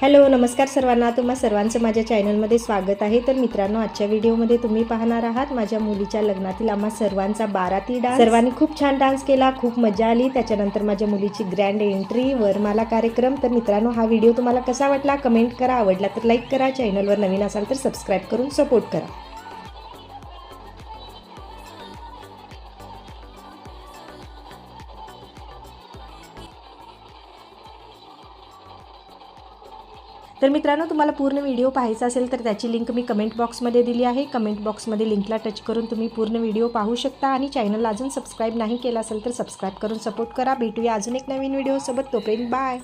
Hello नमस्कार सर्वांना, तुम्हा सर्वांचं माझ्या चॅनलमध्ये स्वागत आहे। तर मित्रांनो, आजच्या व्हिडिओमध्ये तुम्ही पाहणार आहात माझ्या मुलीच्या लग्नातील आम्हा सर्वांचा बाराती डान्स। सर्वांनी खूप छान डान्स केला, खूप मजा आली। त्याच्यानंतर माझ्या मुलीची ग्रँड एंट्री, वरमाला कार्यक्रम। तर मित्रांनो, हा व्हिडिओ तुम्हाला कसा वाटला कमेंट करा, आवडला तर लाईक करा, चॅनलवर नवीन असाल तर सबस्क्राईब करून सपोर्ट करा। तर मित्रांनो, तुम्हाला पूर्ण व्हिडिओ पाहायचा असेल तर त्याची लिंक मी कमेंट बॉक्समध्ये दिली आहे। कमेंट बॉक्समध्ये लिंकला टच करून तुम्ही पूर्ण व्हिडिओ पाहू शकता आणि चॅनलला अजून सबस्क्राईब नाही केला असेल तर सबस्क्राईब करून सपोर्ट करा। भेटूया अजून एक नवीन व्हिडिओसोबत, तोपर्यंत बाय।